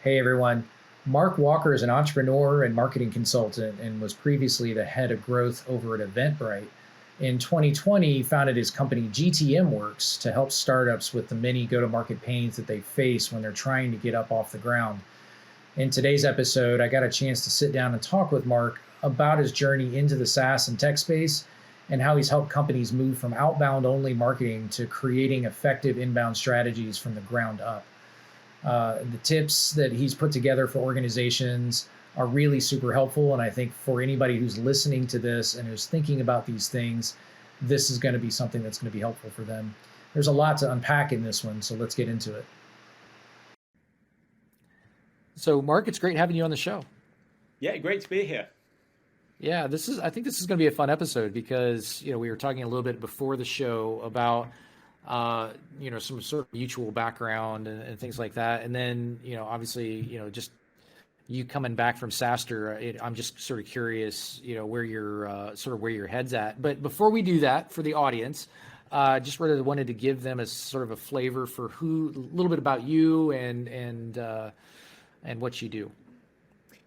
Hey everyone. Mark Walker is an entrepreneur and marketing consultant and was previously the head of growth over at Eventbrite. In 2020, he founded his company GTM Works to help startups with the many go-to-market pains that they face when they're trying to get up off the ground. In today's episode, I got a chance to sit down and talk with Mark about his journey into the SaaS and tech space and how he's helped companies move from outbound only marketing to creating effective inbound strategies from the ground up. The tips that he's put together for organizations are really super helpful. And I think for anybody who's listening to this and who's thinking about these things, this is going to be something that's going to be helpful for them. There's a lot to unpack in this one, so let's get into it. So, Mark, it's great having you on the show. Yeah, great to be here. Yeah, I think this is going to be a fun episode because, we were talking a little bit before the show about, some sort of mutual background and things like that. And then, obviously, just you coming back from SaaStr, I'm just sort of curious, where your head's at. But before we do that, for the audience, just really wanted to give them a sort of a flavor for a little bit about you and what you do.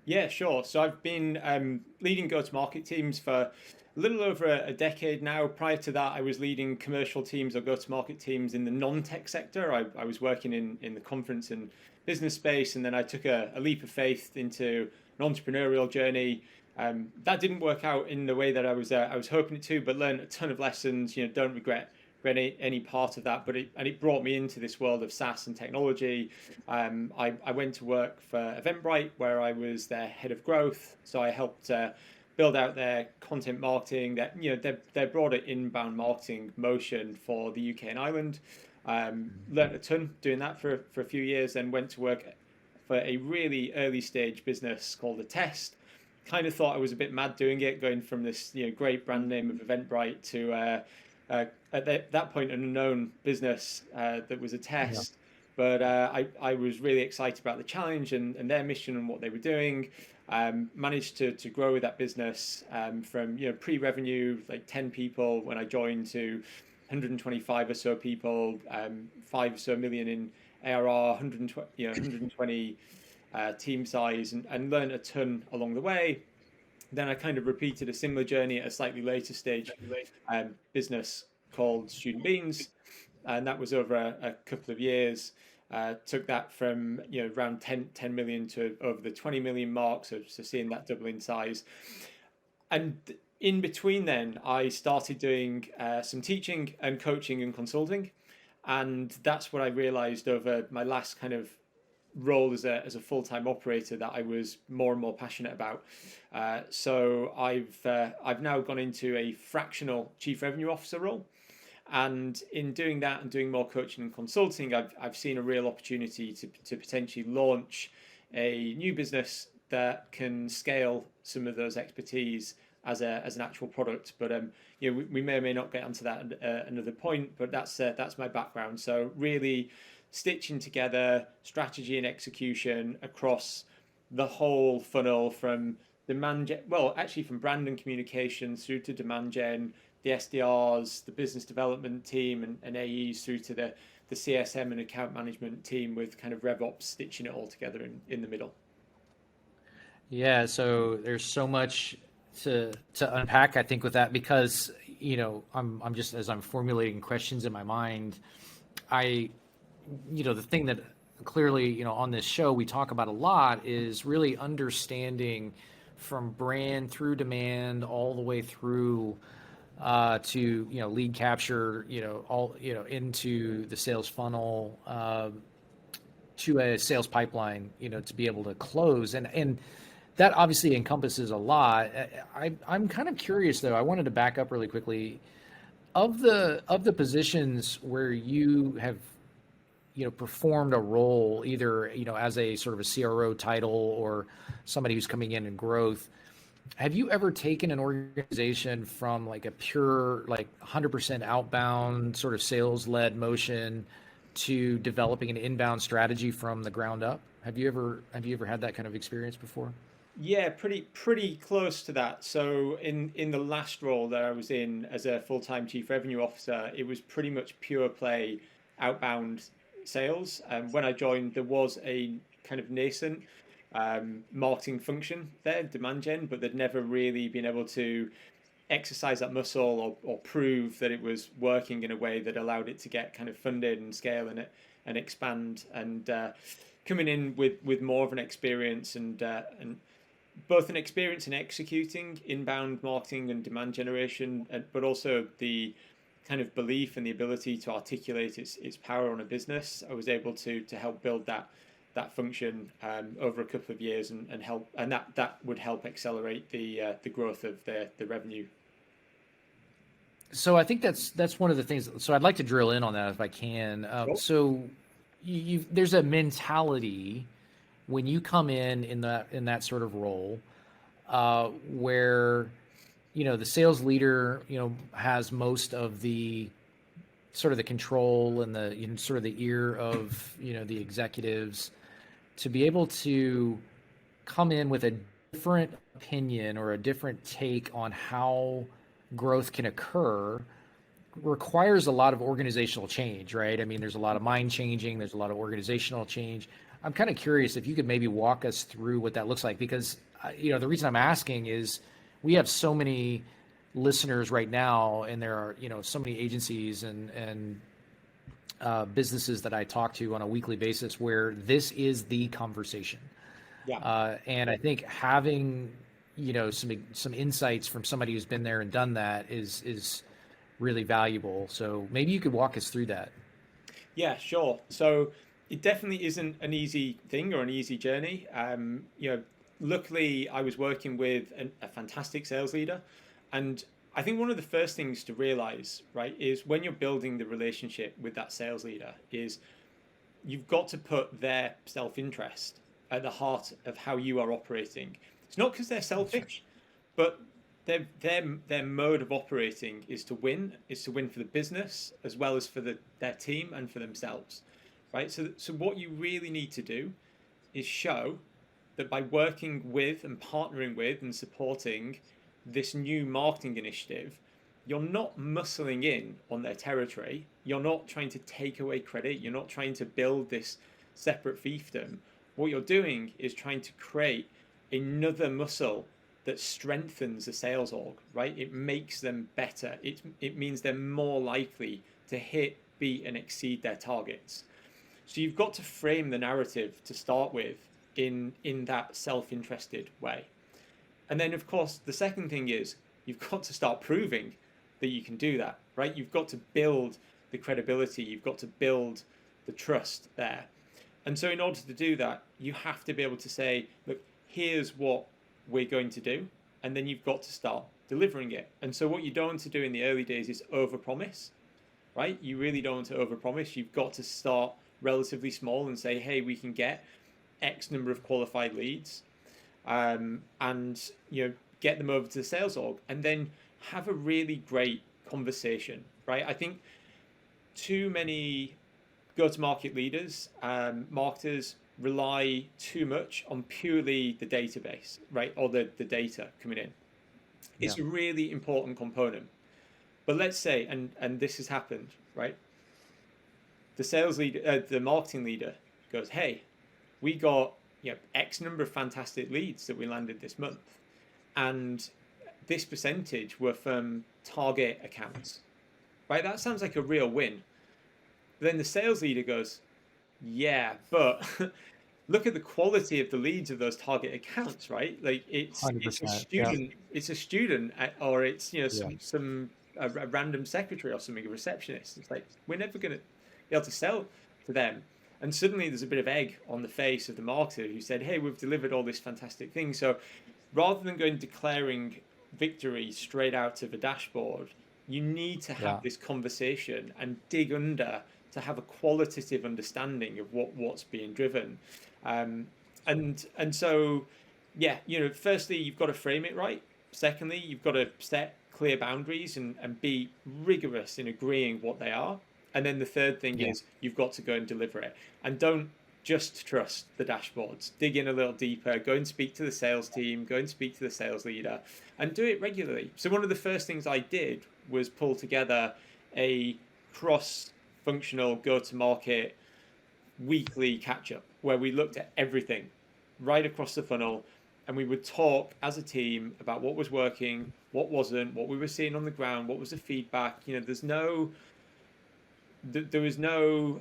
Yeah, sure. So I've been leading go-to-market teams for a little over a decade now. Prior to that, I was leading commercial teams or go-to-market teams in the non-tech sector. I was working in the conference and business space, and then I took a leap of faith into an entrepreneurial journey. That didn't work out in the way that I was hoping it to, but learned a ton of lessons. Don't regret any part of that, but it brought me into this world of SaaS and technology. I went to work for Eventbrite, where I was their head of growth. So I helped build out their content marketing, their broader inbound marketing motion for the UK and Ireland. Learned a ton doing that for a few years, then went to work for a really early stage business called The Test. Kind of thought I was a bit mad doing it, going from this great brand name of Eventbrite to at that point an unknown business that was a test. Yeah. But I was really excited about the challenge and their mission and what they were doing. Managed to grow with that business from pre-revenue, like 10 people when I joined, to 125 or so people, 5 or so million in ARR, 120 team size, and learned a ton along the way. Then I kind of repeated a similar journey at a slightly later stage business called Student Beans, and that was over a couple of years. Took that from around 10 million to over the 20 million mark, so seeing that double in size. And in between then, I started doing some teaching and coaching and consulting, and that's what I realized over my last kind of role as a full-time operator that I was more and more passionate about. So I've now gone into a fractional chief revenue officer role, and in doing that and doing more coaching and consulting, I've seen a real opportunity to potentially launch a new business that can scale some of those expertise as an actual product. But we may or may not get onto that at another point. But that's my background. So really stitching together strategy and execution across the whole funnel, from demand gen, from brand and communications through to demand gen, the SDRs, the business development team and AEs, through to the CSM and account management team, with kind of RevOps stitching it all together in the middle. Yeah, so there's so much to unpack, I think, with that, because I'm just, as I'm formulating questions in my mind, the thing that clearly, on this show we talk about a lot is really understanding from brand through demand all the way through to lead capture, all into the sales funnel, to a sales pipeline, to be able to close, and that obviously encompasses a lot. I'm kind of curious though. I wanted to back up really quickly. Of the positions where you have performed a role, either as a sort of a CRO title or somebody who's coming in growth, have you ever taken an organization from like a pure 100% outbound sort of sales led motion to developing an inbound strategy from the ground up? Have you ever had that kind of experience before? Yeah, pretty close to that. So in the last role that I was in as a full-time chief revenue officer, it was pretty much pure play outbound sales. When I joined, there was a kind of nascent marketing function there, demand gen, but they'd never really been able to exercise that muscle or prove that it was working in a way that allowed it to get kind of funded and scale and expand. And coming in with more of an experience and both an experience in executing inbound marketing and demand generation, but also the kind of belief and the ability to articulate its power on a business, I was able to help build that function over a couple of years and help, and that would help accelerate the growth of the revenue. So I think that's one of the things. So I'd like to drill in on that if I can. Sure. So there's a mentality when you come in that sort of role where the sales leader has most of the sort of the control and the sort of the ear of the executives, to be able to come in with a different opinion or a different take on how growth can occur requires a lot of organizational change, right? I mean, there's a lot of mind changing, there's a lot of organizational change. I'm kind of curious if you could maybe walk us through what that looks like, because the reason I'm asking is we have so many listeners right now, and there are so many agencies and businesses that I talk to on a weekly basis where this is the conversation. Yeah. And I think having some insights from somebody who's been there and done that is really valuable. So maybe you could walk us through that. Yeah, sure. So it definitely isn't an easy thing or an easy journey. Luckily I was working with a fantastic sales leader, and I think one of the first things to realize, right, is when you're building the relationship with that sales leader is you've got to put their self-interest at the heart of how you are operating. It's not because they're selfish, but their mode of operating is to win for the business as well as for their team and for themselves, right? So what you really need to do is show that by working with and partnering with and supporting this new marketing initiative, you're not muscling in on their territory. You're not trying to take away credit. You're not trying to build this separate fiefdom. What you're doing is trying to create another muscle that strengthens the sales org, right? It makes them better. It means they're more likely to hit, beat, and exceed their targets. So you've got to frame the narrative to start with in that self-interested way. And then, of course, the second thing is you've got to start proving that you can do that, right? You've got to build the credibility. You've got to build the trust there. And so in order to do that, you have to be able to say, look, here's what we're going to do. And then you've got to start delivering it. And so what you don't want to do in the early days is overpromise, right? You really don't want to overpromise. You've got to start relatively small and say, hey, we can get X number of qualified leads, and get them over to the sales org, and then have a really great conversation, right? I think too many go-to-market leaders, marketers, rely too much on purely the database, right? Or the data coming in. It's a really important component. But let's say, and this has happened, right? The sales leader, the marketing leader goes, hey, we got X number of fantastic leads that we landed this month, and this percentage were from target accounts, right? That sounds like a real win. But then the sales leader goes, yeah, but look at the quality of the leads of those target accounts, right? Like it's a student, it's a student, or it's some a random secretary or something, a receptionist. It's like we're never going to be able to sell to them. And suddenly there's a bit of egg on the face of the marketer who said, hey, we've delivered all this fantastic thing. So rather than going declaring victory straight out of a dashboard, you need to have this conversation and dig under to have a qualitative understanding of what's being driven. And so, firstly, you've got to frame it right. Secondly, you've got to set clear boundaries and be rigorous in agreeing what they are. And then the third thing is you've got to go and deliver it. And don't just trust the dashboards. Dig in a little deeper. Go and speak to the sales team. Go and speak to the sales leader. And do it regularly. So one of the first things I did was pull together a cross-functional go-to-market weekly catch-up, where we looked at everything right across the funnel, and we would talk as a team about what was working, what wasn't, what we were seeing on the ground, what was the feedback. You know, there was no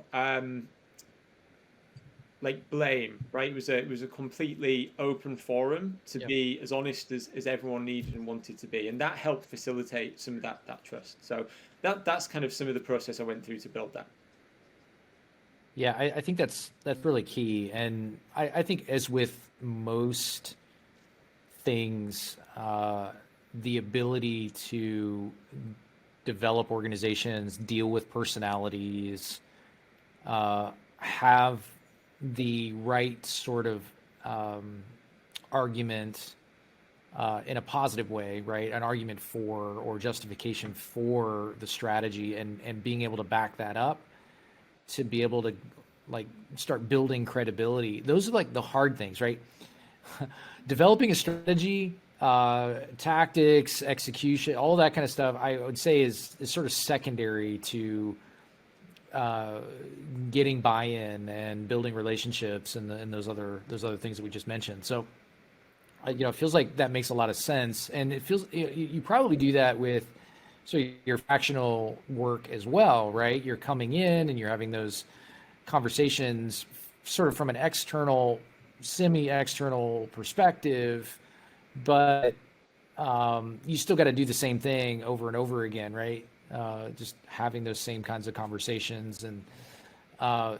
like blame, right? It was a completely open forum to be as honest as everyone needed and wanted to be, and that helped facilitate some of that trust. So that's kind of some of the process I went through to build that. Yeah, I think that's really key. And I think, as with most things, the ability to develop organizations, deal with personalities, have the right sort of argument in a positive way, right? An argument for or justification for the strategy, and being able to back that up to be able to like start building credibility. Those are like the hard things, right? Developing a strategy, tactics, execution, all that kind of stuff, I would say is sort of secondary to getting buy-in and building relationships and those other things that we just mentioned. So, it feels like that makes a lot of sense, and it feels you probably do that with your fractional work as well, right? You're coming in and you're having those conversations sort of from an external, semi-external perspective, but you still got to do the same thing over and over again, right? Just having those same kinds of conversations, and a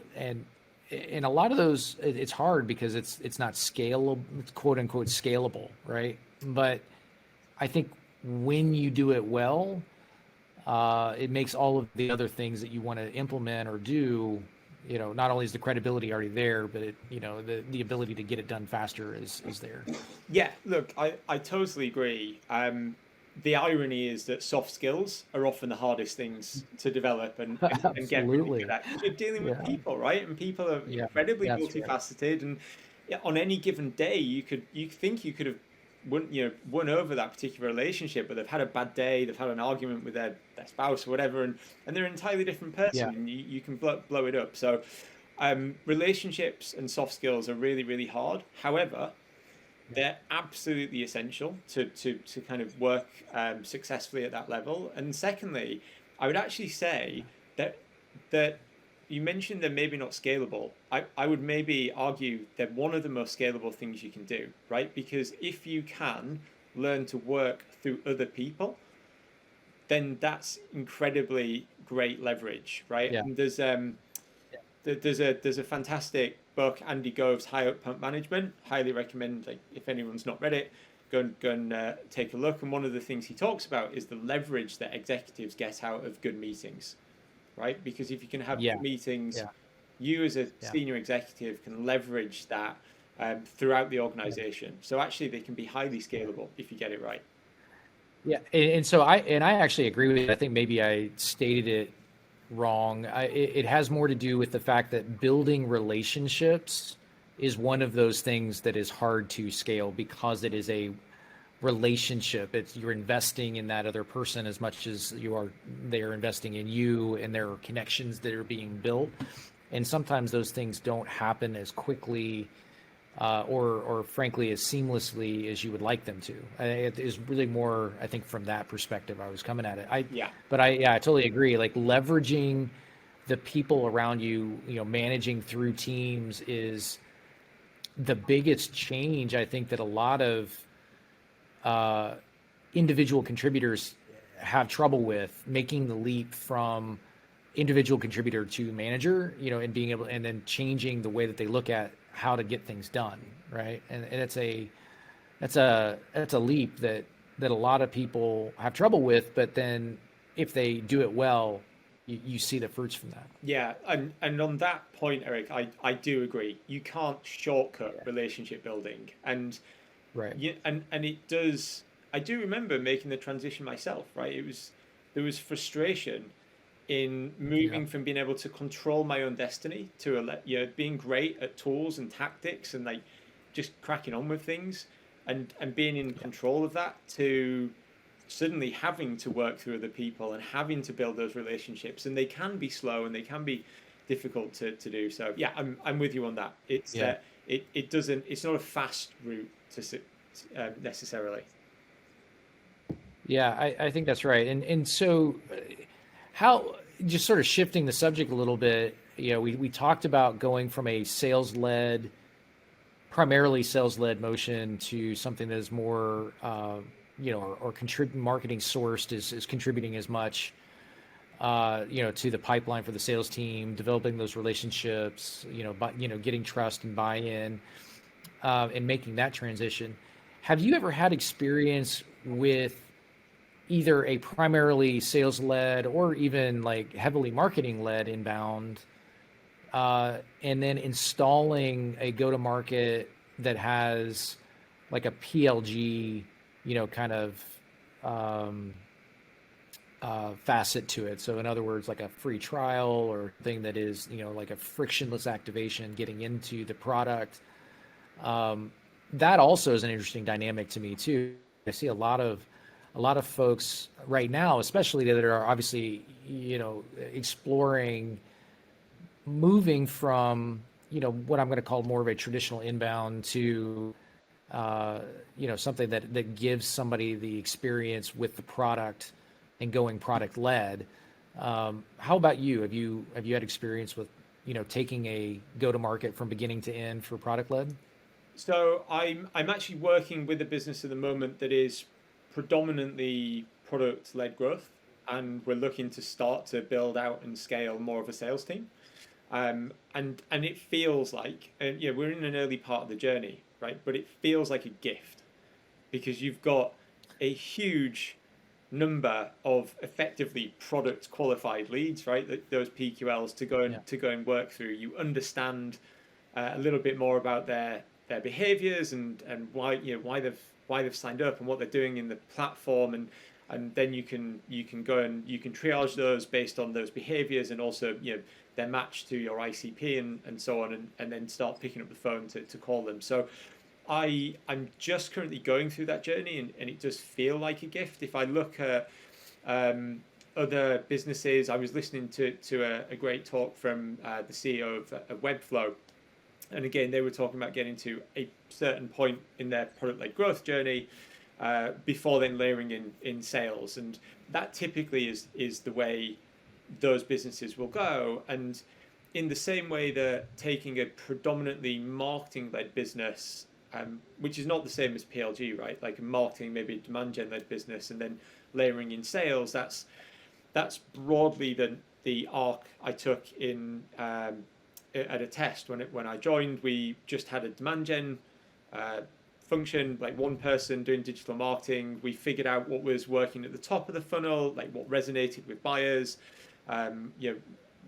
lot of those, it's hard because it's not scalable, quote unquote scalable, right? But I think when you do it well, it makes all of the other things that you want to implement or do, not only is the credibility already there, but the ability to get it done faster is there. Yeah, look, I totally agree. The irony is that soft skills are often the hardest things to develop and get really good at. You're dealing with people, right? And people are incredibly multifaceted, and on any given day, you think you could have won over that particular relationship, but they've had a bad day, they've had an argument with their spouse or whatever, and they're an entirely different person, and you can blow it up. So relationships and soft skills are really, really hard. However, they're absolutely essential to kind of work successfully at that level. And secondly, I would actually say that you mentioned they're maybe not scalable. I would maybe argue they're one of the most scalable things you can do, right? Because if you can learn to work through other people, then that's incredibly great leverage, right? Yeah. And there's a fantastic book, Andy Gove's High Outbound Management. Highly recommend, like, if anyone's not read it, go and take a look. And one of the things he talks about is the leverage that executives get out of good meetings, right? Because if you can have good meetings, you as a senior executive can leverage that throughout the organization. So actually they can be highly scalable if you get it right. Yeah, and so I actually agree with it. I think maybe I stated it wrong. It has more to do with the fact that building relationships is one of those things that is hard to scale because it is a relationship. You're investing in that other person as much as they are investing in you, and there are connections that are being built. And sometimes those things don't happen as quickly or frankly as seamlessly as you would like them to. It is really more, I think, from that perspective I was coming at it. But I totally agree. Like, leveraging the people around you, managing through teams is the biggest change I think that a lot of individual contributors have trouble with, making the leap from individual contributor to manager, and being able, and then changing the way that they look at how to get things done, right? And that's a leap that a lot of people have trouble with, but then if they do it well, you see the fruits from that. Yeah, and on that point, Eric, I do agree. You can't shortcut relationship building, and and it does. I do remember making the transition myself, right? There was frustration in moving from being able to control my own destiny to being great at tools and tactics and like just cracking on with things and being in control of that, to suddenly having to work through other people and having to build those relationships. And they can be slow and they can be difficult to do. So yeah, I'm with you on that. It's it's not a fast route to necessarily. Yeah, I think that's right. And so how, just sort of shifting the subject a little bit, we talked about going from a primarily sales-led motion to something that is more, or marketing sourced is contributing as much, to the pipeline for the sales team, developing those relationships, getting trust and buy-in, and making that transition. Have you ever had experience with either a primarily sales-led or even like heavily marketing-led inbound, and then installing a go-to-market that has like a PLG, kind of facet to it? So in other words, like a free trial or thing that is, like a frictionless activation getting into the product. That also is an interesting dynamic to me too. I see a lot of folks right now, especially that are obviously, exploring moving from, what I'm going to call more of a traditional inbound to, something that gives somebody the experience with the product and going product led. How about you? Have you had experience with, taking a go to market from beginning to end for product led? So I'm actually working with a business at the moment that is predominantly product led growth, and we're looking to start to build out and scale more of a sales team. And it feels like, we're in an early part of the journey, right? But it feels like a gift because you've got a huge number of effectively product qualified leads, right? Those PQLs to go and work through. You understand a little bit more about their behaviors and why why they've signed up and what they're doing in the platform, and then you can go and you can triage those based on those behaviors and also their match to your ICP and so on, and then start picking up the phone to call them. So I'm just currently going through that journey, and it does feel like a gift. If I look at other businesses, I was listening to a great talk from the CEO of Webflow, and again they were talking about getting to a certain point in their product-led growth journey before then layering in sales, and that typically is the way those businesses will go. And in the same way that taking a predominantly marketing-led business, which is not the same as PLG, right? Like a marketing, maybe a demand gen-led business, and then layering in sales. That's broadly the arc I took in at a test when I joined. We just had a demand gen function, like one person doing digital marketing. We figured out what was working at the top of the funnel, like what resonated with buyers.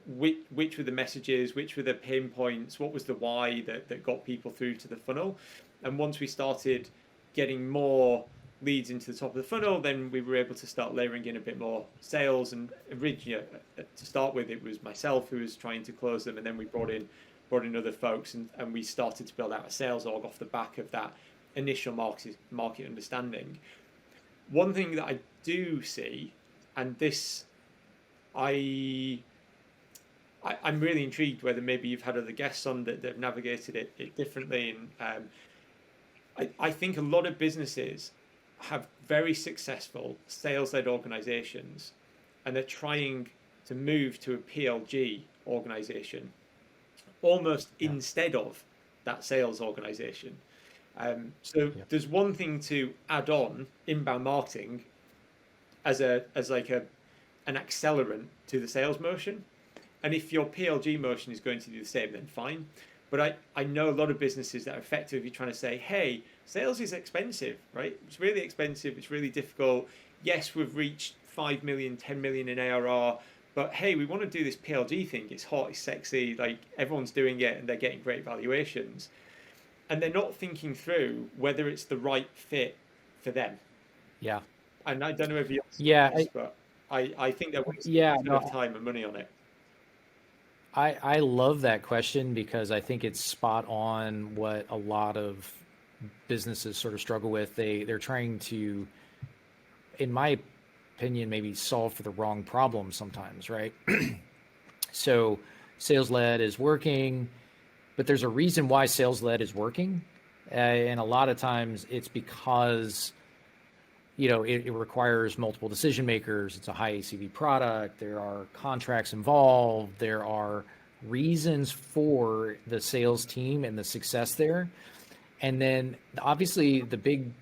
Which were the messages, which were the pain points, what was the why that got people through to the funnel. And once we started getting more leads into the top of the funnel, then we were able to start layering in a bit more sales. And originally, to start with, it was myself who was trying to close them, and then we brought in other folks, and we started to build out a sales org off the back of that initial market understanding. One thing that I do see, and this I'm really intrigued whether maybe you've had other guests on that have navigated it differently. And I think a lot of businesses have very successful sales-led organizations, and they're trying to move to a PLG organization almost instead of that sales organization. There's one thing to add on inbound marketing as like an accelerant to the sales motion. And if your PLG motion is going to do the same, then fine. But I know a lot of businesses that are effectively trying to say, hey, sales is expensive, right? It's really expensive. It's really difficult. Yes, we've reached 5 million, 10 million in ARR, but hey, we want to do this PLG thing. It's hot, it's sexy, like everyone's doing it and they're getting great valuations. And they're not thinking through whether it's the right fit for them. Yeah. And I don't know if you but I think they're wasting a lot of time and money on it. I love that question because I think it's spot on what a lot of businesses sort of struggle with. They're trying to, in my opinion, maybe solve for the wrong problem sometimes, right? So, sales-led is working, but there's a reason why sales-led is working. And a lot of times it's because, it requires multiple decision makers. It's a high ACV product. There are contracts involved. There are reasons for the sales team and the success there. And then obviously the big,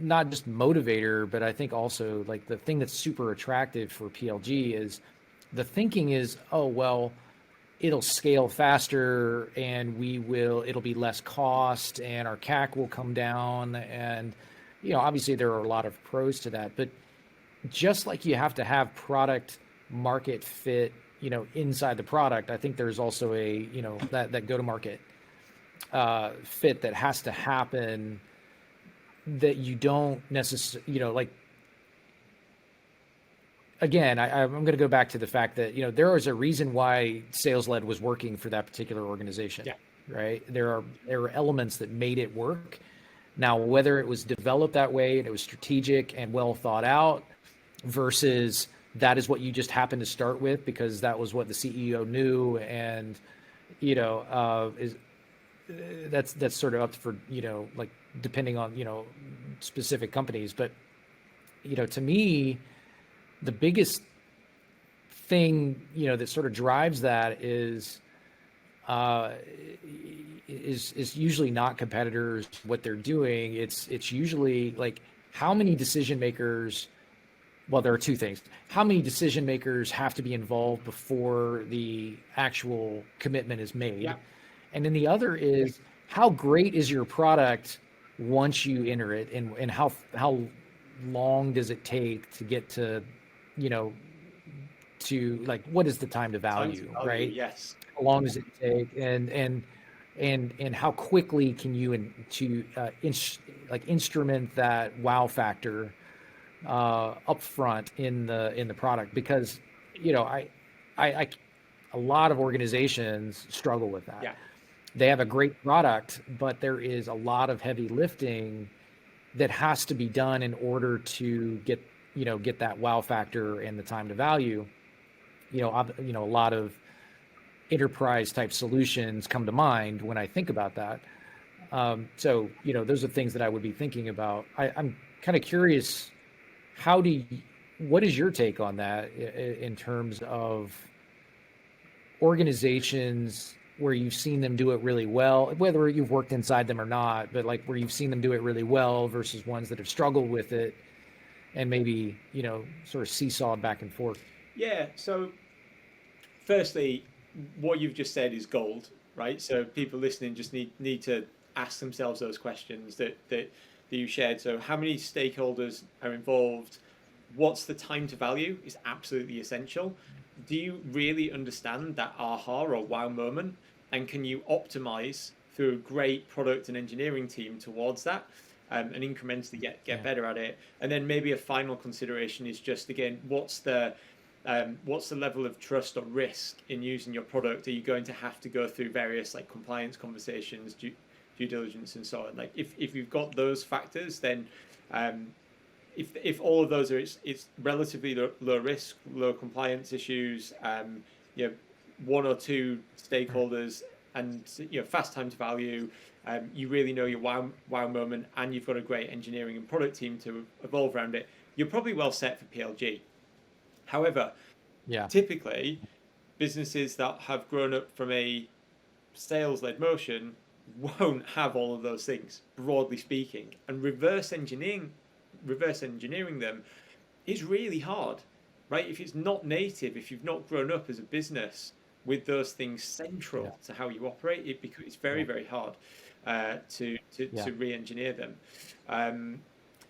not just motivator, but I think also like the thing that's super attractive for PLG is the thinking is, oh, well, it'll scale faster and it'll be less cost and our CAC will come down. And, obviously there are a lot of pros to that, but just like you have to have product market fit, inside the product, I think there's also a, that go-to-market fit that has to happen that you don't necessarily, again, I'm going to go back to the fact that, there was a reason why sales-led was working for that particular organization, right? There are elements that made it work. Now, whether it was developed that way and it was strategic and well thought out versus that is what you just happened to start with because that was what the CEO knew and, that's sort of up for, depending on, specific companies. But, to me, the biggest thing, that sort of drives that is usually not competitors, what they're doing. It's usually like how many decision makers, well, there are two things. How many decision makers have to be involved before the actual commitment is made? Yeah. And then the other is how great is your product once you enter it and how long does it take to get to, to like, what is the time to value, right? Yes. How long does it take? And how quickly can you instrument that wow factor up front in the product? Because, I a lot of organizations struggle with that. Yeah. They have a great product, but there is a lot of heavy lifting that has to be done in order to get that wow factor and the time to value. A lot of enterprise type solutions come to mind when I think about that. So, those are things that I would be thinking about. I'm kind of curious, what is your take on that in terms of organizations where you've seen them do it really well, whether you've worked inside them or not, but like where you've seen them do it really well versus ones that have struggled with it and maybe, sort of seesawed back and forth? Yeah. So firstly, what you've just said is gold, right? So people listening just need to ask themselves those questions that you shared. So how many stakeholders are involved? What's the time to value is absolutely essential. Do you really understand that aha or wow moment? And can you optimize through a great product and engineering team towards that and incrementally get better at it? And then maybe a final consideration is just, again, what's the level of trust or risk in using your product? Are you going to have to go through various like compliance conversations, due diligence and so on? Like if you've got those factors, then if all of those are, it's relatively low risk, low compliance issues, one or two stakeholders, and fast time to value. You really know your wow moment, and you've got a great engineering and product team to evolve around it. You're probably well set for PLG. However, typically businesses that have grown up from a sales-led motion won't have all of those things, broadly speaking, and reverse engineering them is really hard, right? If it's not native, if you've not grown up as a business with those things central to how you operate, it's very, very hard to re-engineer them.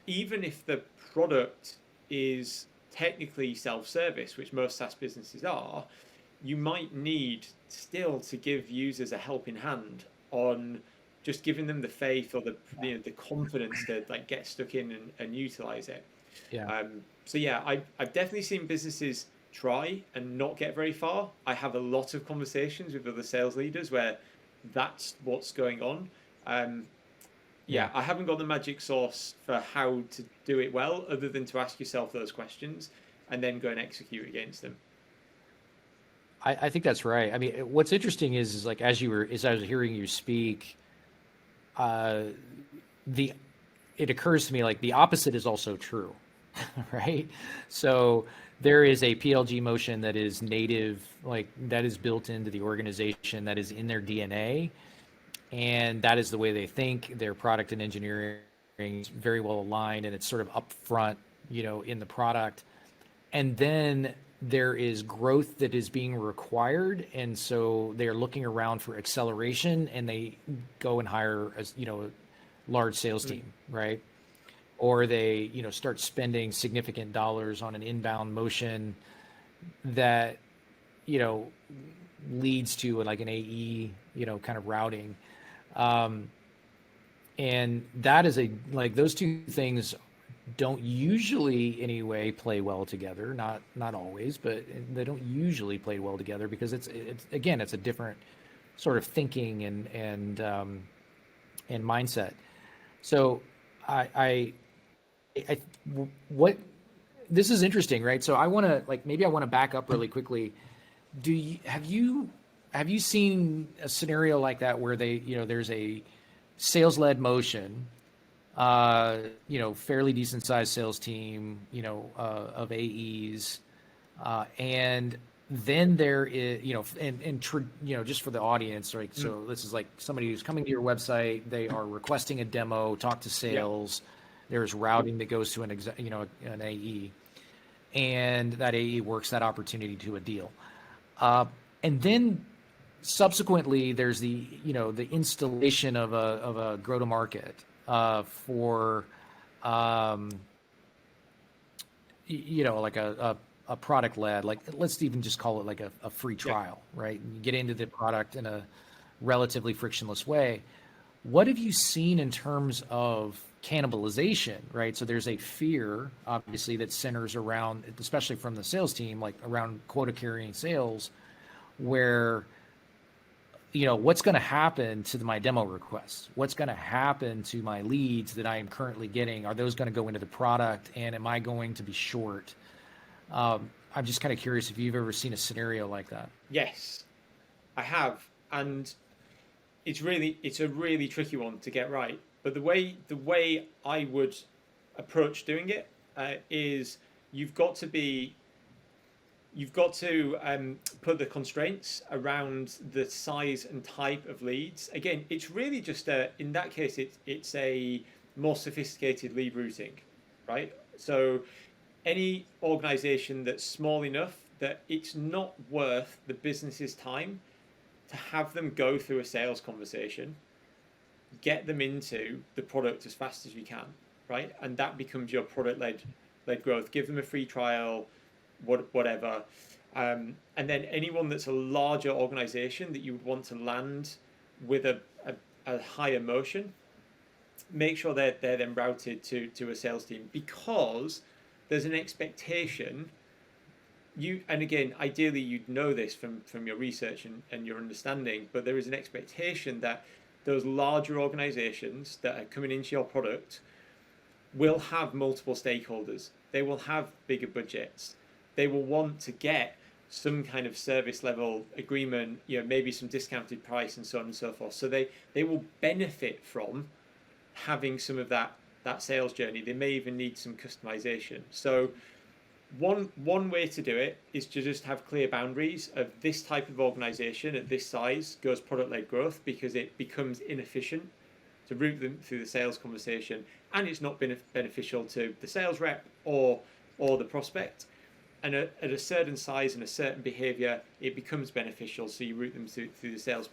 Even if the product is technically self-service, which most SaaS businesses are, you might need still to give users a helping hand on just giving them the faith or the confidence to like get stuck in and utilize it. I've definitely seen businesses try and not get very far. I have a lot of conversations with other sales leaders where that's what's going on. I haven't got the magic sauce for how to do it well, other than to ask yourself those questions and then go and execute against them. I think that's right. I mean, what's interesting is like as I was hearing you speak, uh, the it occurs to me like the opposite is also true, right? So there is a PLG motion that is native, like that is built into the organization, that is in their DNA, and that is the way they think. Their product and engineering is very well aligned, and it's sort of upfront, in the product. And then there is growth that is being required, and so they're looking around for acceleration, and they go and hire a large sales team, right? Or they start spending significant dollars on an inbound motion that you know leads to like an AE kind of routing. um, and that is like those two things don't usually anyway play well together, not always, but they don't usually play well together because it's again, it's a different sort of thinking and mindset. So I I what this is interesting, right? So I want to maybe I want to back up really quickly. Have you seen a scenario like that where there's a sales led motion, fairly decent sized sales team, of AEs, and then there is, just for the audience, right? So this is like somebody who's coming to your website, they are requesting a demo, talk to sales. There's routing that goes to an AE, and that AE works that opportunity to a deal. And then subsequently, there's the installation of a go-to-market for like a product led, like let's even just call it like a free trial, right? And you get into the product in a relatively frictionless way. What have you seen in terms of cannibalization, right? So there's a fear, obviously, that centers around, especially from the sales team, like around quota carrying sales, where what's going to happen to my demo requests? What's going to happen to my leads that I am currently getting? Are those going to go into the product, and am I going to be short? I'm just kind of curious if you've ever seen a scenario like that. Yes, I have, and it's a really tricky one to get right. But the way I would approach doing it is you've got to put the constraints around the size and type of leads. Again, it's really just in that case, it's a more sophisticated lead routing, right? So any organization that's small enough that it's not worth the business's time to have them go through a sales conversation, get them into the product as fast as you can, right? And that becomes your product-led growth. Give them a free trial, whatever. And then anyone that's a larger organization that you would want to land with a higher motion, make sure they're then routed to a sales team, because there's an expectation. And again, ideally you'd know this from your research and your understanding, but there is an expectation that those larger organizations that are coming into your product will have multiple stakeholders. They will have bigger budgets. They will want to get some kind of service level agreement, maybe some discounted price and so on and so forth. So they will benefit from having some of that sales journey. They may even need some customization. So one way to do it is to just have clear boundaries of this type of organization at this size goes product-led growth, because it becomes inefficient to route them through the sales conversation, and it's not beneficial to the sales rep or the prospect. And at a certain size and a certain behavior, it becomes beneficial, so you route them through the sales.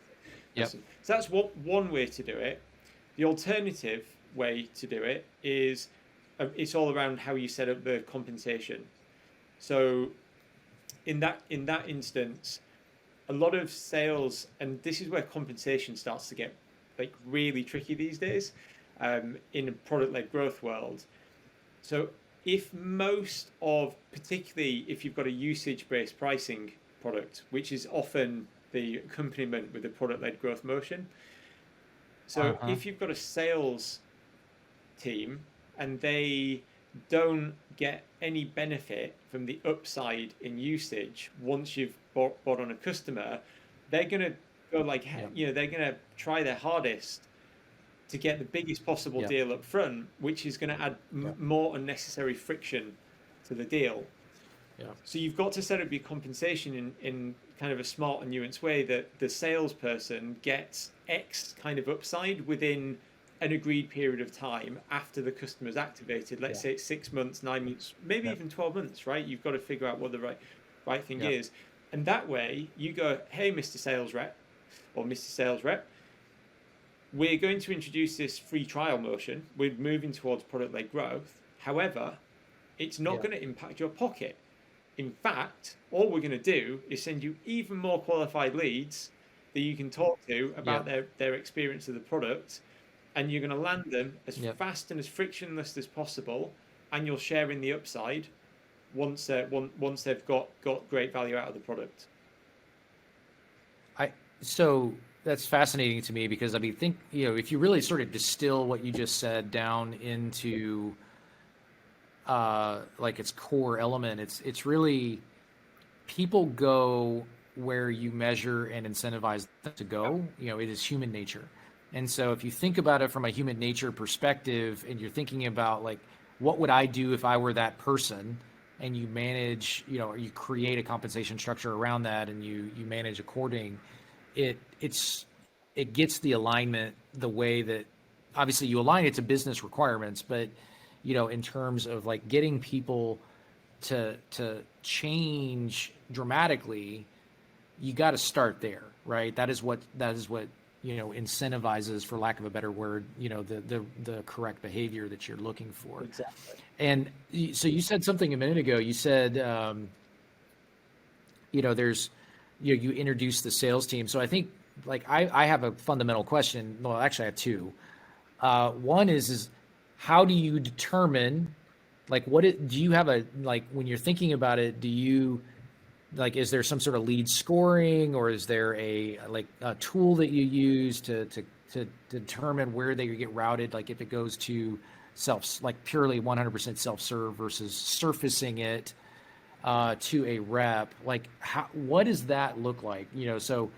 Yep. So that's one way to do it. The alternative way to do it is it's all around how you set up the compensation. So in that instance, a lot of sales, and this is where compensation starts to get really tricky these days, in a product-led growth world. So if particularly if you've got a usage-based pricing product, which is often the accompaniment with the product-led growth motion. So if you've got a sales team and they don't get any benefit from the upside in usage once you've bought on a customer, they're going to go like, they're going to try their hardest to get the biggest possible deal up front, which is going to add more unnecessary friction to the deal. So you've got to set up your compensation in kind of a smart and nuanced way that the salesperson gets X kind of upside within an agreed period of time after the customer's activated. Let's say it's 6 months, 9 months, maybe even 12 months, right? You've got to figure out what the right thing is. And that way you go, hey, Mr. Sales Rep or Mr. Sales Rep, we're going to introduce this free trial motion. We're moving towards product-led growth. However, it's not going to impact your pocket. In fact, all we're going to do is send you even more qualified leads that you can talk to about their experience of the product, and you're going to land them as fast and as frictionless as possible, and you'll share in the upside once they've got great value out of the product. So that's fascinating to me, because I mean, if you really sort of distill what you just said down into like its core element, it's really, people go where you measure and incentivize them to go. It is human nature. And so if you think about it from a human nature perspective, and you're thinking about like, what would I do if I were that person, and you manage, or you create a compensation structure around that, and you manage according, it gets the alignment the way that, obviously you align it to business requirements, but in terms of like getting people to change dramatically, you got to start there, right? That is what incentivizes, for lack of a better word, the correct behavior that you're looking for. Exactly. And so you said something a minute ago. You said, there's, you introduced the sales team. So I think, like, I have a fundamental question. Well, actually, I have two. One is how do you determine, like, do you have when you're thinking about it, do you, like, is there some sort of lead scoring, or is there a tool that you use to determine where they get routed? Like, if it goes to purely 100% self-serve versus surfacing it to a rep, like, what does that look like? So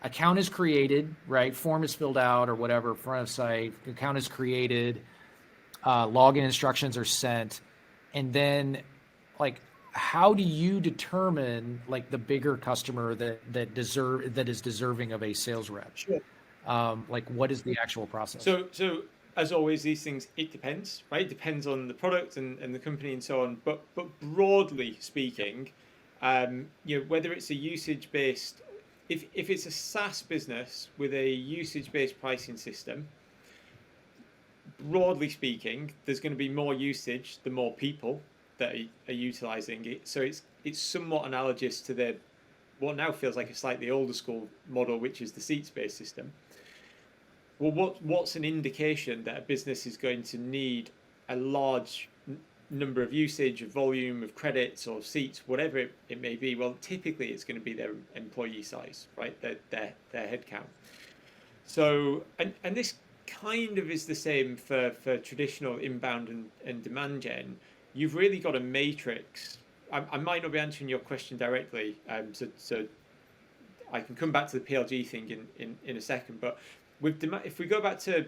account is created, right? Form is filled out or whatever, front of site, account is created, login instructions are sent, and then, like, how do you determine, like, the bigger customer that is deserving of a sales rep? Sure. Like, what is the actual process? So as always, these things, it depends, right? It depends on the product and the company and so on. But broadly speaking, whether it's a usage-based, if it's a SaaS business with a usage-based pricing system, broadly speaking, there's going to be more usage the more people that are utilizing it. So it's somewhat analogous to what now feels like a slightly older school model, which is the seats-based system. Well, what's an indication that a business is going to need a large number of usage, of volume, of credits or seats, whatever it may be? Well, typically it's going to be their employee size, right? Their headcount. So, and this kind of is the same for traditional inbound and demand gen. You've really got a matrix. I might not be answering your question directly, so I can come back to the PLG thing in a second. But if we go back to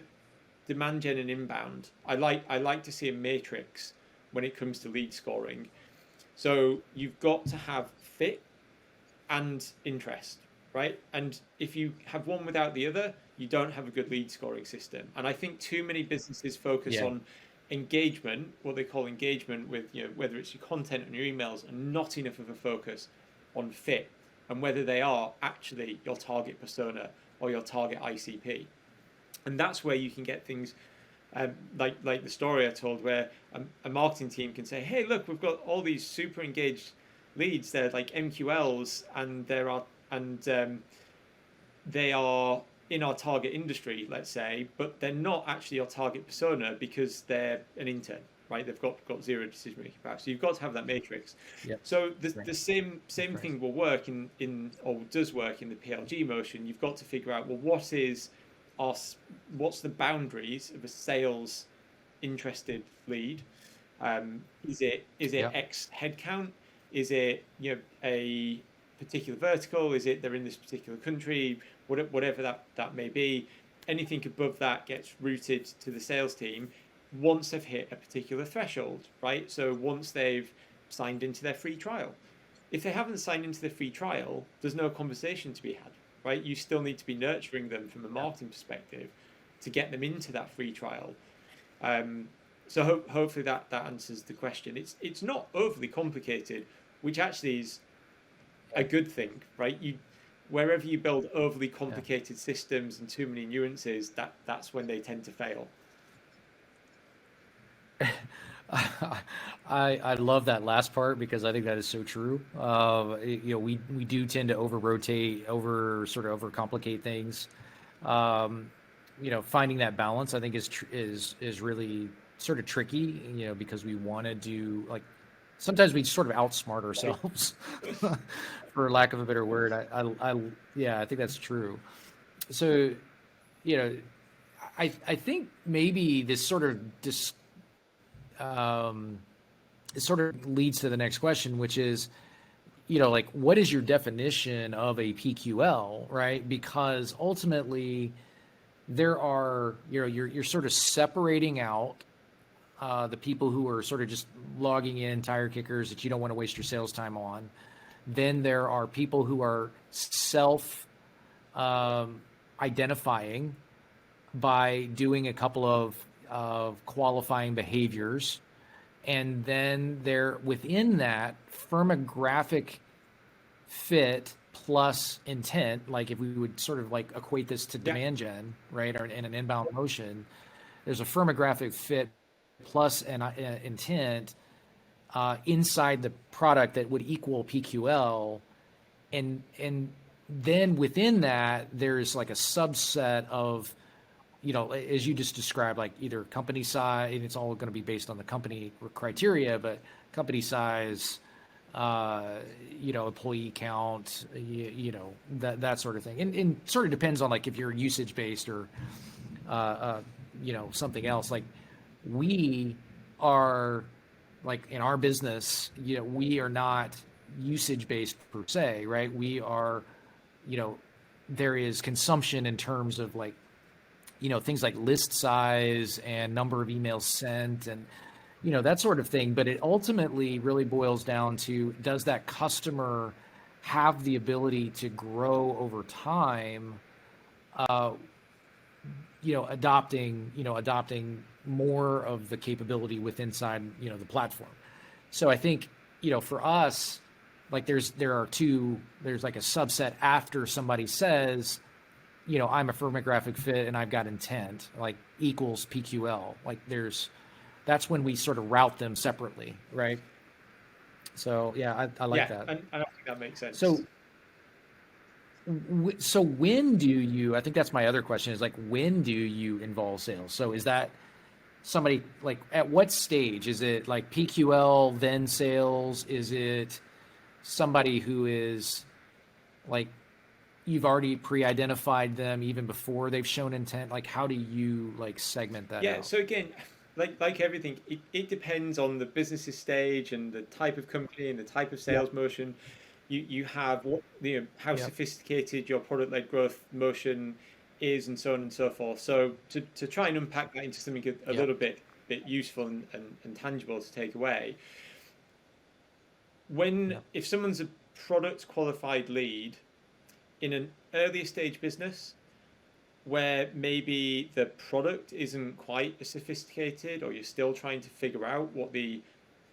demand gen and inbound, I like to see a matrix when it comes to lead scoring. So you've got to have fit and interest, right? And if you have one without the other, you don't have a good lead scoring system. And I think too many businesses focus on engagement, what they call engagement with, whether it's your content and your emails, and not enough of a focus on fit and whether they are actually your target persona or your target ICP. And that's where you can get things like the story I told, where a marketing team can say, hey, look, we've got all these super engaged leads. They're like MQLs, and they are in our target industry, let's say, but they're not actually your target persona because they're an intern, right? They've got zero decision making power. So you've got to have that matrix. Yep. So the same thing will work or does work in the PLG motion. You've got to figure out, well, what's the boundaries of a sales interested lead, Is it Yeah. X headcount? Is it a particular vertical? Is it they're in this particular country? Whatever that may be. Anything above that gets routed to the sales team once they've hit a particular threshold, right? So once they've signed into their free trial. If they haven't signed into the free trial, there's no conversation to be had, right? You still need to be nurturing them from a marketing perspective to get them into that free trial. So hopefully that answers the question. It's not overly complicated, which actually is a good thing, right? Wherever you build overly complicated systems and too many nuances, that's when they tend to fail. I love that last part because I think that is so true. We do tend to sort of overcomplicate things. Finding that balance I think is really sort of tricky. Because we want to do like sometimes we sort of outsmart ourselves, for lack of a better word. I think that's true. So, I think maybe this sort of it sort of leads to the next question, which is, like, what is your definition of a PQL, right? Because ultimately, there are, you're sort of separating out the people who are sort of just logging in tire kickers that you don't want to waste your sales time on. Then there are people who are self identifying by doing a couple of qualifying behaviors. And then there within that firmographic fit plus intent, like if we would sort of like equate this to demand gen, right, or in an inbound motion, there's a firmographic fit plus an intent inside the product that would equal PQL, and then within that there's like a subset of, as you just described, like either company size, and it's all going to be based on the company criteria, but company size, employee count, that sort of thing. And sort of depends on like if you're usage based or, something else. Like we are like in our business, we are not usage based per se, right? We are, there is consumption in terms of like, things like list size and number of emails sent and, that sort of thing. But it ultimately really boils down to, does that customer have the ability to grow over time, adopting more of the capability within inside, the platform. So I think, for us, like there's like a subset after somebody says, I'm a firmographic fit and I've got intent, like equals PQL. Like that's when we sort of route them separately, right? So yeah, I like that. And I think that makes sense. So when do you, I think that's my other question, is like, when do you involve sales? So is that somebody, like at what stage? Is it like PQL, then sales? Is it somebody who is like, you've already pre-identified them even before they've shown intent? Like, how do you like segment that out? So again, like everything, it depends on the business's stage and the type of company and the type of sales motion. You have how sophisticated your product-led growth motion is, and so on and so forth. So to try and unpack that into something a little bit useful and tangible to take away, if someone's a product qualified lead in an earlier stage business where maybe the product isn't quite as sophisticated, or you're still trying to figure out what the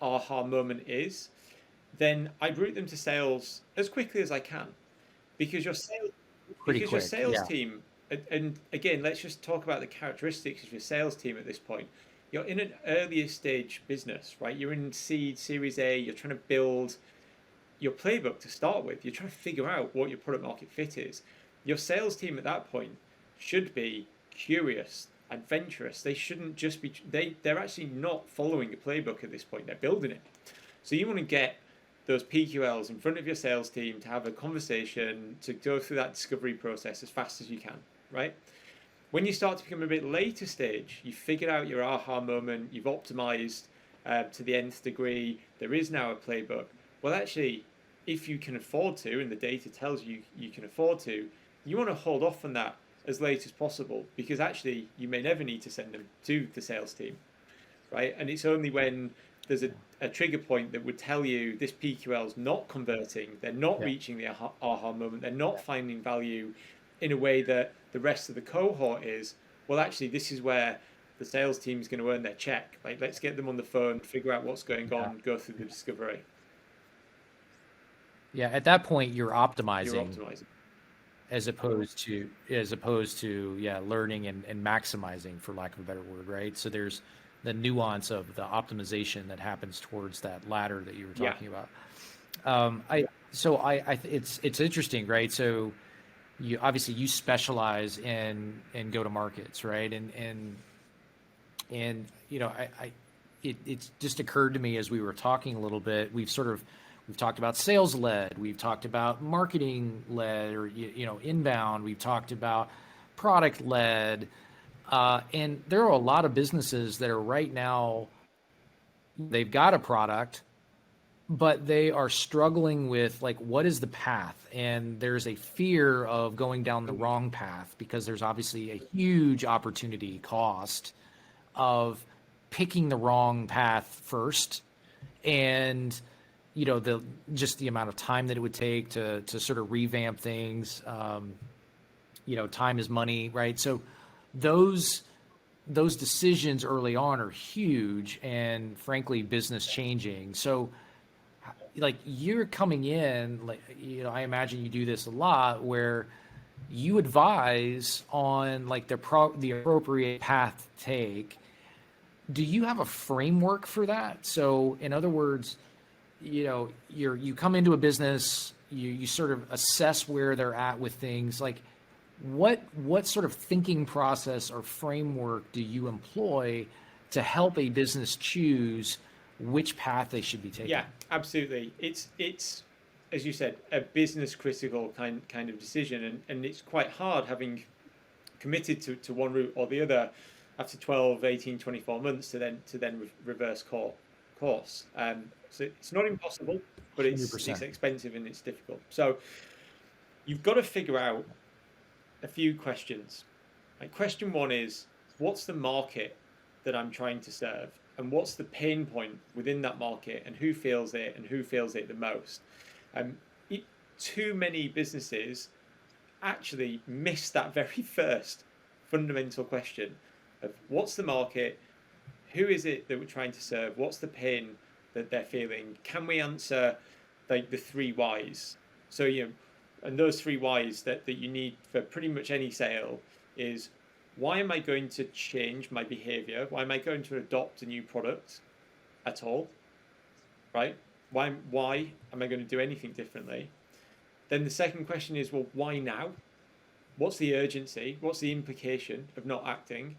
aha moment is, then I'd route them to sales as quickly as I can, because your sales team, and again, let's just talk about the characteristics of your sales team at this point. You're in an earlier stage business, right? You're in seed, Series A, you're trying to build your playbook to start with. You're trying to figure out what your product market fit is. Your sales team at that point should be curious, adventurous. They shouldn't just be, they're actually not following a playbook at this point. They're building it. So you want to get those PQLs in front of your sales team to have a conversation, to go through that discovery process as fast as you can, right? When you start to become a bit later stage, you've figured out your aha moment, you've optimized to the nth degree. There is now a playbook. Well, actually, if you can afford to, and the data tells you you can afford to, you want to hold off on that as late as possible, because actually you may never need to send them to the sales team, right? And it's only when there's a trigger point that would tell you this PQL is not converting, they're not reaching the aha moment, they're not finding value in a way that the rest of the cohort is. Well, actually, this is where the sales team is going to earn their check. Like, let's get them on the phone, figure out what's going on, go through the discovery. Yeah, at that point you're optimizing. You're optimizing. As opposed to learning and maximizing, for lack of a better word, right? So there's the nuance of the optimization that happens towards that ladder that you were talking about. It's interesting, right? So you obviously you specialize in go to markets, right? And you know, it's just occurred to me as we were talking a little bit, we've talked about sales led, we've talked about marketing led, or inbound, we've talked about product led, and there are a lot of businesses that are right now, they've got a product, but they are struggling with, like, what is the path? And there's a fear of going down the wrong path, because there's obviously a huge opportunity cost of picking the wrong path first, and the amount of time that it would take to sort of revamp things. Time is money, right? So those decisions early on are huge and frankly business changing. So like you're coming in, I imagine you do this a lot, where you advise on like the appropriate path to take. Do you have a framework for that? So in other words, you come into a business, you sort of assess where they're at with things. Like what sort of thinking process or framework do you employ to help a business choose which path they should be taking? Yeah, absolutely. It's as you said, a business critical kind of decision, and it's quite hard having committed to one route or the other after 12, 18, 24 months to then reverse course. So it's not impossible, but it's expensive and it's difficult. So you've got to figure out a few questions. Like question one is, what's the market that I'm trying to serve? And what's the pain point within that market, and who feels it the most? Too many businesses actually miss that very first fundamental question of what's the market, who is it that we're trying to serve, what's the pain that they're feeling, can we answer like the 3 whys? So and those 3 whys that you need for pretty much any sale is, why am I going to change my behavior? Why am I going to adopt a new product at all? Right? Why am I going to do anything differently? Then the second question is, well, why now? What's the urgency? What's the implication of not acting?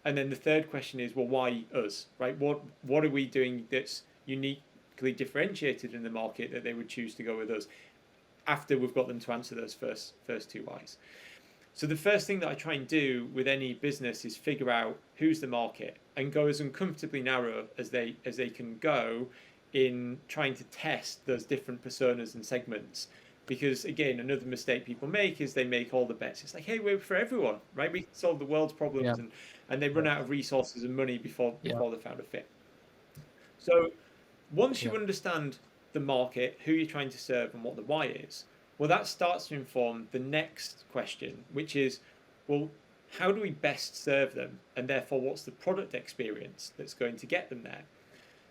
And then the third question is, well, why us? Right? What are we doing that's uniquely differentiated in the market that they would choose to go with us, after we've got them to answer those first 2 whys? So the first thing that I try and do with any business is figure out who's the market and go as uncomfortably narrow as they can go in trying to test those different personas and segments. Because again, another mistake people make is they make all the bets. It's like, hey, we're for everyone, right? We can solve the world's problems, and they run out of resources and money before they found a fit. So once you understand the market, who you're trying to serve, and what the why is, well, that starts to inform the next question, which is, well, how do we best serve them? And therefore, what's the product experience that's going to get them there?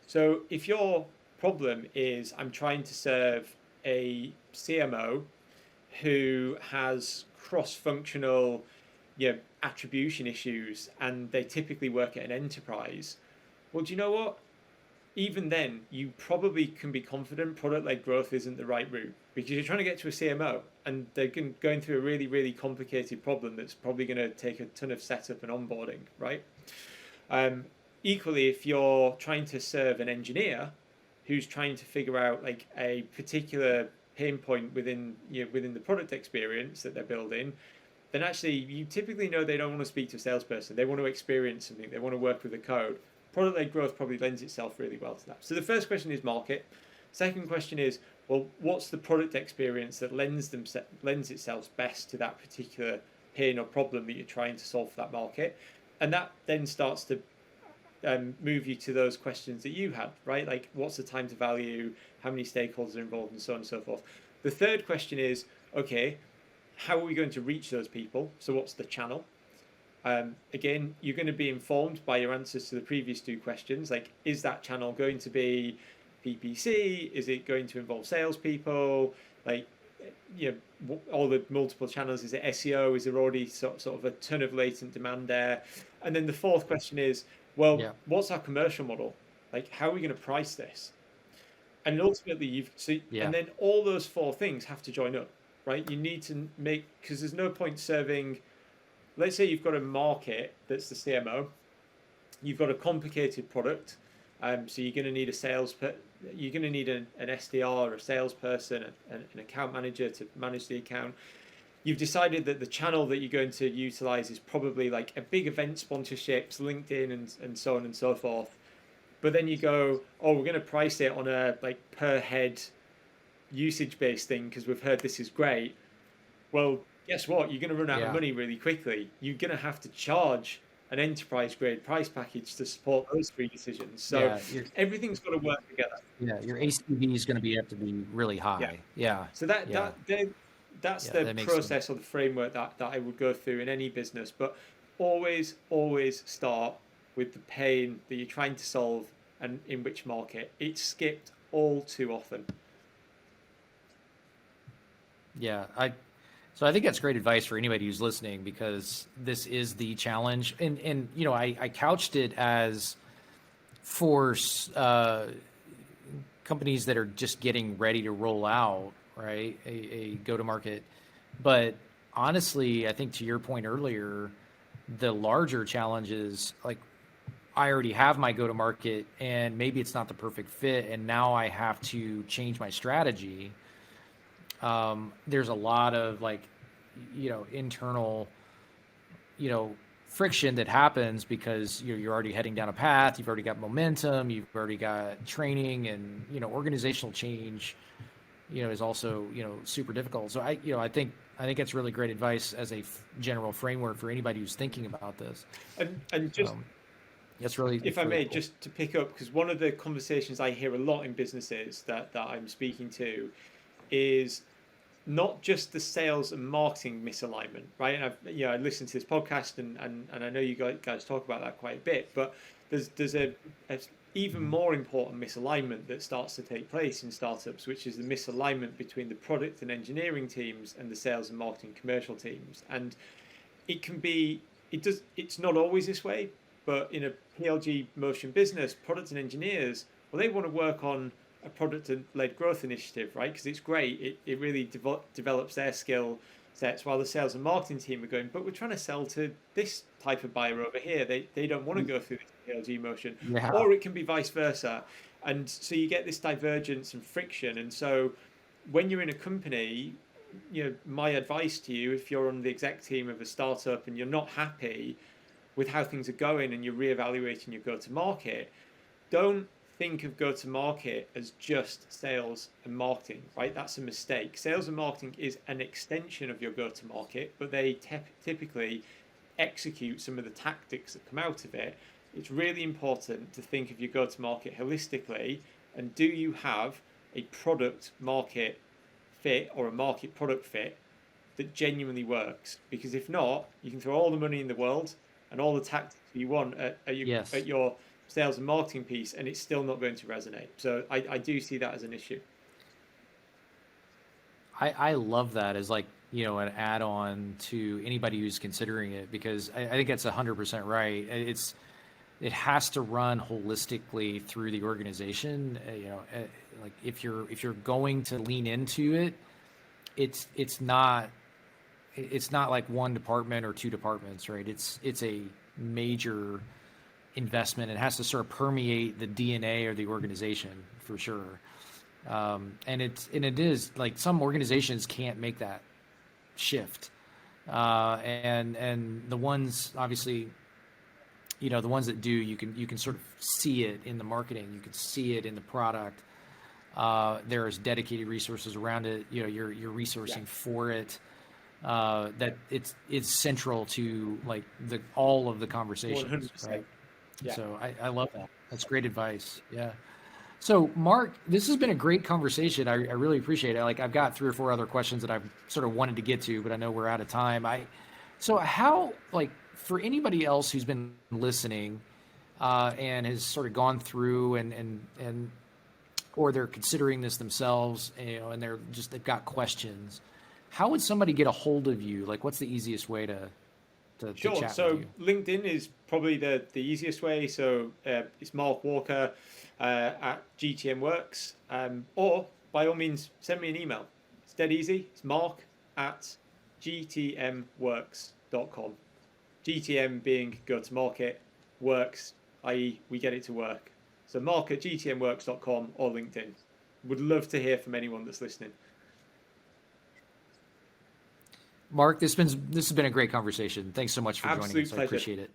So if your problem is, I'm trying to serve a CMO who has cross-functional attribution issues, and they typically work at an enterprise, well, do you know what? Even then, you probably can be confident product-led growth isn't the right route, because you're trying to get to a CMO and they're going through a really, really complicated problem that's probably going to take a ton of setup and onboarding, right? Equally, if you're trying to serve an engineer who's trying to figure out like a particular pain point within the product experience that they're building, then actually you typically know they don't want to speak to a salesperson. They want to experience something. They want to work with the code. product-led growth probably lends itself really well to that. So the first question is market. Second question is, well, what's the product experience that lends itself best to that particular pain or problem that you're trying to solve for that market? And that then starts to move you to those questions that you had, right? Like, what's the time to value, how many stakeholders are involved, and so on and so forth. The third question is, okay, how are we going to reach those people? So what's the channel? Again, you're going to be informed by your answers to the previous two questions. Like, is that channel going to be PPC? Is it going to involve salespeople? Like, all the multiple channels. Is it SEO? Is there already sort of a ton of latent demand there? And then the fourth question is, well, what's our commercial model? Like, how are we going to price this? And ultimately, and then all those four things have to join up, right? You need to because there's no point serving. Let's say you've got a market that's the CMO. You've got a complicated product, so you're going to need you're going to need an SDR, a salesperson, an account manager to manage the account. You've decided that the channel that you're going to utilize is probably like a big event sponsorships, LinkedIn, and so on and so forth. But then you go, oh, we're going to price it on a like per head usage-based thing because we've heard this is great. Well, guess what? You're going to run out of money really quickly. You're going to have to charge an enterprise-grade price package to support those three decisions. So everything's got to work together. Yeah, your ACV is going to have to be really high. Yeah. So that's the process or the framework that I would go through in any business. But always start with the pain that you're trying to solve and in which market. It's skipped all too often. Yeah, So I think that's great advice for anybody who's listening, because this is the challenge. And I couched it as for companies that are just getting ready to roll out, right, a go-to-market. But honestly, I think to your point earlier, the larger challenge is, like, I already have my go-to-market and maybe it's not the perfect fit, and now I have to change my strategy. There's a lot of internal, friction that happens because you're already heading down a path. You've already got momentum. You've already got training, and organizational change, is also super difficult. So I think it's really great advice as a general framework for anybody who's thinking about this. And just that's really, if I may, cool. Just to pick up, because one of the conversations I hear a lot in businesses that I'm speaking to is not just the sales and marketing misalignment, right? And I listened to this podcast and I know you guys talk about that quite a bit, but there's a even more important misalignment that starts to take place in startups, which is the misalignment between the product and engineering teams and the sales and marketing commercial teams. And it's not always this way, but in a PLG motion business, product and engineers, well, they want to work on a product-led growth initiative, right? Because it's great. It really develops their skill sets, while the sales and marketing team are going, but we're trying to sell to this type of buyer over here. They don't want to go through this PLG motion. Yeah. Or it can be vice versa. And so you get this divergence and friction. And so when you're in a company, my advice to you, if you're on the exec team of a startup and you're not happy with how things are going and you're reevaluating your go-to-market, don't think of go-to-market as just sales and marketing, right? That's a mistake. Sales and marketing is an extension of your go-to-market, but they typically execute some of the tactics that come out of it. It's really important to think of your go-to-market holistically, and do you have a product-market fit or a market-product fit that genuinely works? Because if not, you can throw all the money in the world and all the tactics you want at your sales and marketing piece, and it's still not going to resonate. So I do see that as an issue. I love that as an add-on to anybody who's considering it, because I think that's 100% right. It has to run holistically through the organization. Like if you're going to lean into it, it's not like one department or two departments, right? It's a major investment. It has to sort of permeate the DNA of the organization for sure. And it is like some organizations can't make that shift. And the ones obviously the ones that do, you can sort of see it in the marketing, you can see it in the product. There's dedicated resources around it. You're resourcing for it. That it's central to like all of the conversations, 100%. right? Yeah. So I love that. That's great advice. Yeah. So Mark, this has been a great conversation. I really appreciate it. Like I've got 3 or 4 other questions that I've sort of wanted to get to, but I know we're out of time. So how, like, for anybody else who's been listening and has sort of gone through and or they're considering this themselves, and they've got questions, how would somebody get a hold of you? Like, what's the easiest way to Sure. chat So with you? LinkedIn is probably the easiest way. So it's Mark Walker at GTM Works, or by all means send me an email. It's dead easy. It's Mark at GTMWorks.com. GTM being go to market, works, i.e. we get it to work. So Mark at GTMWorks.com or LinkedIn. Would love to hear from anyone that's listening. Mark, this has been a great conversation. Thanks so much for joining Absolute us. pleasure. I appreciate it.